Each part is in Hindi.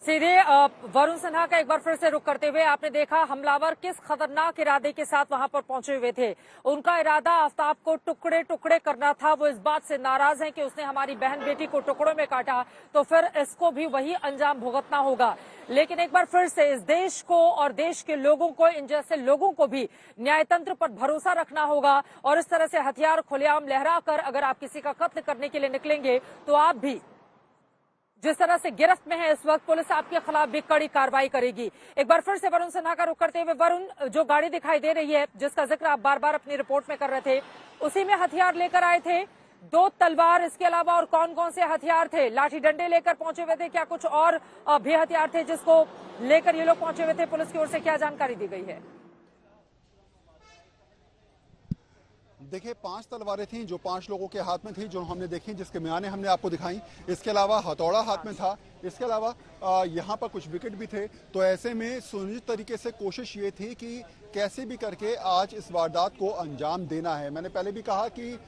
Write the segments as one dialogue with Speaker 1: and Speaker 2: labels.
Speaker 1: सीधे वरुण सिन्हा का एक बार फिर से रुख करते हुए, आपने देखा हमलावर किस खतरनाक इरादे के साथ वहां पर पहुंचे हुए थे। उनका इरादा आफ्ताब को टुकड़े टुकड़े करना था। वो इस बात से नाराज हैं कि उसने हमारी बहन बेटी को टुकड़ों में काटा, तो फिर इसको भी वही अंजाम भुगतना होगा। लेकिन एक बार फिर से इस देश को और देश के लोगों को, इन जैसे लोगों को भी न्यायतंत्र पर भरोसा रखना होगा। और इस तरह से हथियार खुलेआम लहरा कर अगर आप किसी का कत्ल करने के लिए निकलेंगे तो आप भी जिस तरह से गिरफ्त में है इस वक्त, पुलिस आपके खिलाफ भी कड़ी कार्रवाई करेगी। एक बार फिर से वरुण सिन्हा का रुख करते हुए, वरुण, जो गाड़ी दिखाई दे रही है जिसका जिक्र आप बार बार अपनी रिपोर्ट में कर रहे थे, उसी में हथियार लेकर आए थे? 2 तलवार, इसके अलावा और कौन कौन से हथियार थे? लाठी डंडे लेकर पहुंचे हुए थे क्या? कुछ और भी हथियार थे जिसको लेकर ये लोग पहुंचे हुए थे? पुलिस की ओर से क्या जानकारी दी गई है?
Speaker 2: देखिए, 5 तलवारें थीं जो 5 लोगों के हाथ में थी, जो हमने देखी, जिसके म्याने हमने आपको दिखाई। इसके अलावा हथौड़ा हाथ में था। इसके अलावा यहाँ पर कुछ विकेट भी थे। तो ऐसे में सुनिश्चित तरीके से कोशिश ये थी कि कैसे भी करके आज इस वारदात को अंजाम देना है। मैंने पहले भी कहा कि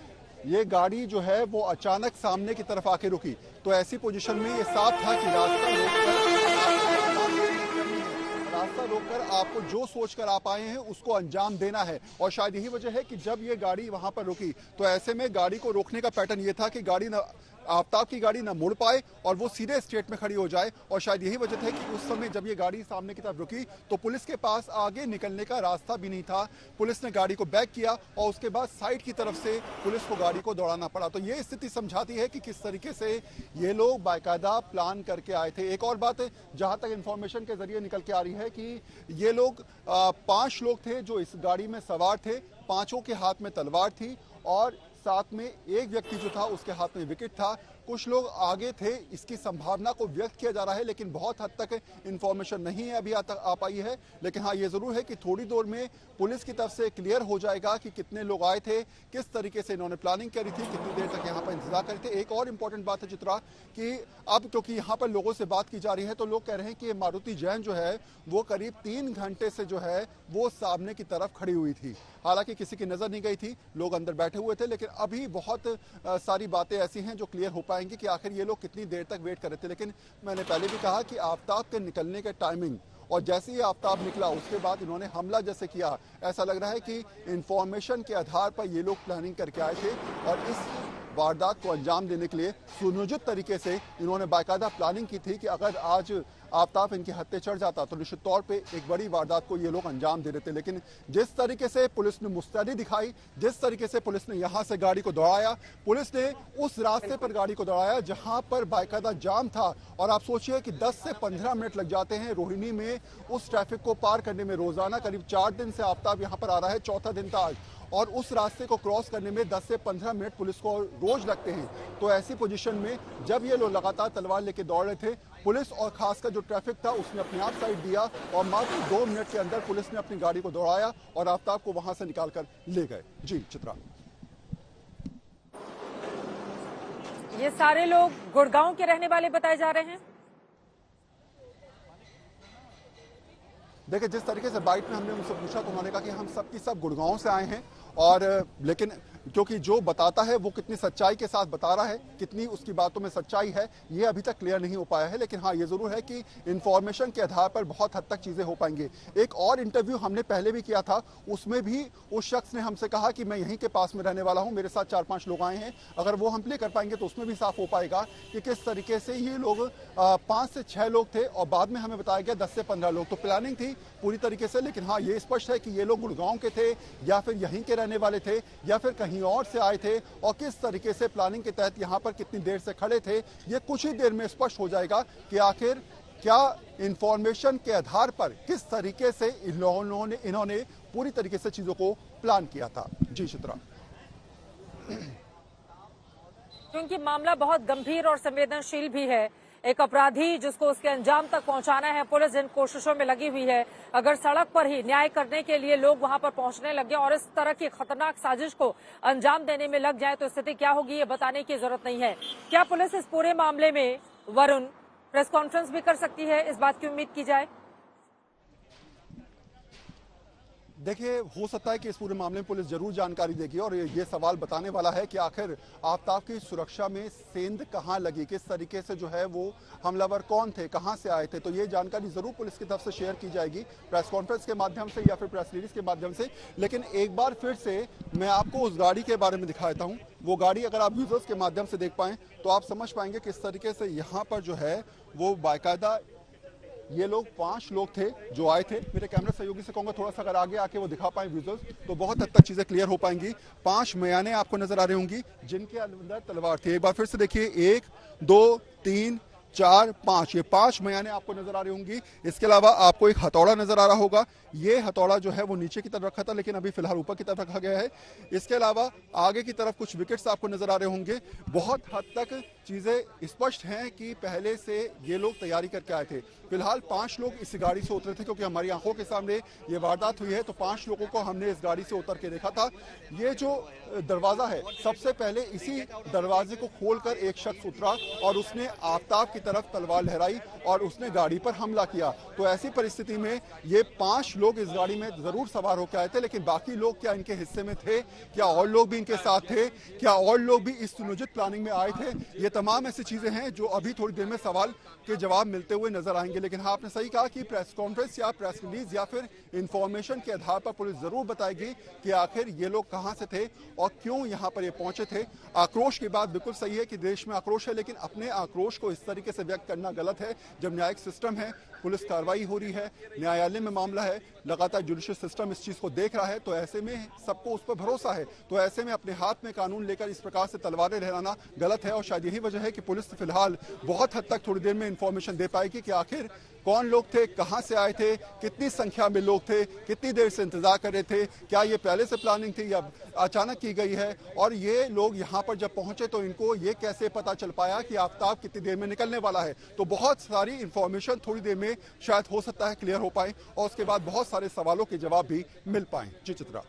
Speaker 2: ये गाड़ी जो है वो अचानक सामने की तरफ आके रुकी, तो ऐसी पोजीशन में ये साफ था कि रास्ता रोककर आपको जो सोचकर आप आए हैं उसको अंजाम देना है। और शायद यही वजह है कि जब ये गाड़ी वहां पर रुकी तो ऐसे में गाड़ी को रोकने का पैटर्न ये था कि गाड़ी न आफ्ताब की गाड़ी ना मुड़ पाए और वो सीधे स्ट्रेट में खड़ी हो जाए। और शायद यही वजह थी कि उस समय जब ये गाड़ी सामने की तरफ रुकी तो पुलिस के पास आगे निकलने का रास्ता भी नहीं था। पुलिस ने गाड़ी को बैक किया और उसके बाद साइड की तरफ से पुलिस को गाड़ी को दौड़ाना पड़ा। तो ये स्थिति समझाती है कि किस तरीके से ये लोग बाकायदा प्लान करके आए थे। एक और बात जहां तक इंफॉर्मेशन के जरिए निकल के आ रही है कि ये लोग 5 लोग थे जो इस गाड़ी में सवार थे। 5 के हाथ में तलवार थी और साथ में एक व्यक्ति जो था उसके हाथ में विकेट था। कुछ लोग आगे थे, इसकी संभावना को व्यक्त किया जा रहा है, लेकिन बहुत हद तक इंफॉर्मेशन नहीं है अभी आ पाई है। लेकिन हाँ, ये जरूर है कि थोड़ी देर में पुलिस की तरफ से क्लियर हो जाएगा कि कितने लोग आए थे, किस तरीके से इन्होंने प्लानिंग करी थी, कितनी देर तक यहाँ पर इंतजार करे थे। एक और इम्पोर्टेंट बात है चित्रा कि अब क्योंकि यहाँ पर लोगों से बात की जा रही है तो लोग कह रहे हैं कि मारुति जैन जो है वो करीब 3 घंटे से जो है वो सामने की तरफ खड़ी हुई थी। हालांकि किसी की नजर नहीं गई थी, लोग अंदर बैठे हुए थे, लेकिन अभी बहुत सारी बातें ऐसी हैं जो क्लियर हो पाएंगी कि आखिर ये लोग कितनी देर तक वेट कर रहे थे। लेकिन मैंने पहले भी कहा कि आफ्ताब के निकलने के टाइमिंग और जैसे ही आफ्ताब निकला उसके बाद इन्होंने हमला जैसे किया, ऐसा लग रहा है कि इंफॉर्मेशन के आधार पर ये लोग प्लानिंग करके आए थे और इस वारदात को अंजाम देने के लिए सुनियोजित तरीके से इन्होंने बाकायदा प्लानिंग की थी कि अगर आज आफ्ताब इनके हत्थे चढ़ जाता तो निश्चित तौर पे एक बड़ी वारदात को ये लोग अंजाम दे देते। लेकिन जिस तरीके से पुलिस ने मुस्तैदी दिखाई, जिस तरीके से पुलिस ने यहाँ से गाड़ी को दौड़ाया, पुलिस ने उस रास्ते पर गाड़ी को दौड़ाया जहाँ पर बाकायदा जाम था। और आप सोचिए कि 10 से 15 मिनट लग जाते हैं रोहिणी में उस ट्रैफिक को पार करने में। रोजाना करीब 4 दिन से आफ्ताब यहाँ पर आ रहा है, 4था दिन था आज, और उस रास्ते को क्रॉस करने में 10 से 15 मिनट पुलिस को रोज लगते हैं। तो ऐसी पोजीशन में जब ये लोग लगातार तलवार लेके दौड़ रहे थे, पुलिस और खासकर जो ट्रैफिक था उसने अपने आप साइड दिया और मात्र 2 मिनट के अंदर पुलिस ने अपनी गाड़ी को दौड़ाया और आफ्ताब को वहां से निकालकर ले गए। जी चित्रा।
Speaker 1: ये सारे लोग गुड़गांव के रहने वाले बताए जा रहे हैं।
Speaker 2: देखिए, जिस तरीके से बाइट में हमने उनसे पूछा तो उन्होंने कहा कि हम सब की सब गुड़गांव से आए हैं। और लेकिन क्योंकि जो बताता है वो कितनी सच्चाई के साथ बता रहा है, कितनी उसकी बातों में सच्चाई है, ये अभी तक क्लियर नहीं हो पाया है। लेकिन हाँ, ये जरूर है कि इंफॉर्मेशन के आधार पर बहुत हद तक चीजें हो पाएंगी। एक और इंटरव्यू हमने पहले भी किया था, उसमें भी उस शख्स ने हमसे कहा कि मैं यहीं के पास में रहने वाला हूं, मेरे साथ 4-5 लोग आए हैं। अगर वो हम प्ले कर पाएंगे तो उसमें भी साफ हो पाएगा कि किस तरीके से ये लोग 5 से 6 लोग थे और बाद में हमें बताया गया 10 से 15 लोग। तो प्लानिंग थी पूरी तरीके से। लेकिन हाँ, ये स्पष्ट है कि ये लोग गुड़गांव के थे या फिर यहीं के रहने वाले थे या फिर कहीं और से आए थे और किस तरीके से प्लानिंग के तहत यहां पर कितनी देर से खड़े थे, ये कुछ ही देर में स्पष्ट हो जाएगा कि आखिर क्या इंफॉर्मेशन के आधार पर किस तरीके से इन्होंने पूरी तरीके से चीजों को प्लान किया था। जी चित्रा।
Speaker 1: क्योंकि मामला बहुत गंभीर और संवेदनशील भी है, एक अपराधी जिसको उसके अंजाम तक पहुंचाना है, पुलिस जिन कोशिशों में लगी हुई है, अगर सड़क पर ही न्याय करने के लिए लोग वहां पर पहुंचने लगे और इस तरह की खतरनाक साजिश को अंजाम देने में लग जाए तो स्थिति क्या होगी ये बताने की जरूरत नहीं है। क्या पुलिस इस पूरे मामले में, वरुण, प्रेस कॉन्फ्रेंस भी कर सकती है, इस बात की उम्मीद की जाए?
Speaker 2: देखिए, हो सकता है कि इस पूरे मामले में पुलिस जरूर जानकारी देगी और ये सवाल बताने वाला है कि आखिर आफताब की सुरक्षा में सेंध कहां लगी, किस तरीके से जो है वो हमलावर कौन थे, कहां से आए थे। तो ये जानकारी जरूर पुलिस की तरफ से शेयर की जाएगी प्रेस कॉन्फ्रेंस के माध्यम से या फिर प्रेस रिलीज के माध्यम से। लेकिन एक बार फिर से मैं आपको उस गाड़ी के बारे में दिखा देता हूँ। वो गाड़ी अगर आप यूजर्स के माध्यम से देख पाएं तो आप समझ पाएंगे किस तरीके से यहाँ पर जो है वो बाकायदा ये लोग 5 लोग थे जो आए थे। मेरे कैमरा सहयोगी से कहूंगा थोड़ा सा अगर आगे आके वो दिखा पाए विजुअल्स तो बहुत हद तक चीजें क्लियर हो पाएंगी। 5 मयाने आपको नजर आ रही होंगी जिनके अंदर तलवार थी। एक बार फिर से देखिए, 1 2 3 4 5, ये 5 मयाने आपको नजर आ रही होंगी। इसके अलावा आपको एक हथौड़ा नजर आ रहा होगा। ये हथौड़ा जो है वो नीचे की तरफ रखा था लेकिन अभी फिलहाल ऊपर की तरफ रखा गया है। इसके अलावा आगे की तरफ कुछ विकेट्स आपको नजर आ रहे होंगे। बहुत हद तक चीजें स्पष्ट हैं कि पहले से ये लोग तैयारी करके आए थे। फिलहाल 5 लोग इस गाड़ी से उतरे थे क्योंकि हमारी आंखों के सामने ये वारदात हुई है। तो 5 लोगों को हमने इस गाड़ी से उतर के देखा था। ये जो दरवाजा है, सबसे पहले इसी दरवाजे को खोलकर एक शख्स उतरा और उसने आफताब की तरफ तलवार लहराई और उसने गाड़ी पर हमला किया। तो ऐसी परिस्थिति में ये 5 लोग इस गाड़ी में जरूर सवार होकर आए थे, लेकिन बाकी लोग क्या इनके हिस्से में थे, क्या और लोग भी इनके साथ थे, क्या और लोग भी इस सुनियोजित प्लानिंग में आए थे, ये तमाम ऐसी चीजें हैं जो अभी थोड़ी देर में सवाल के जवाब मिलते हुए नजर आएंगे। लेकिन हाँ, आपने सही कहा कि प्रेस कॉन्फ्रेंस या प्रेस रिलीज या फिर इंफॉर्मेशन के आधार पर पुलिस जरूर बताएगी कि आखिर ये लोग कहां से थे और क्यों यहां पर ये पहुंचे थे। आक्रोश की बात बिल्कुल सही है कि देश में आक्रोश है, लेकिन अपने आक्रोश को इस तरीके से व्यक्त करना गलत है। जब न्यायिक सिस्टम है, पुलिस कार्रवाई हो रही है, न्यायालय में मामला है, लगातार जुडिशियल सिस्टम इस चीज को देख रहा है, तो ऐसे में सबको उस पर भरोसा है। तो ऐसे में अपने हाथ में कानून लेकर इस प्रकार से तलवारें लहराना गलत है और शायद यही वजह है कि पुलिस फिलहाल बहुत हद तक थोड़ी देर में इंफॉर्मेशन दे पाएगी कि आखिर कौन लोग थे, कहां से आए थे, कितनी संख्या में लोग थे, कितनी देर से इंतजार कर रहे थे, क्या ये पहले से प्लानिंग थी या अचानक की गई है, और ये लोग यहां पर जब पहुंचे तो इनको ये कैसे पता चल पाया कि आफताब कितनी देर में निकलने वाला है। तो बहुत सारी इंफॉर्मेशन थोड़ी देर में शायद हो सकता है क्लियर हो पाए और उसके बाद बहुत सारे सवालों के जवाब भी मिल पाए। जी चित्रा।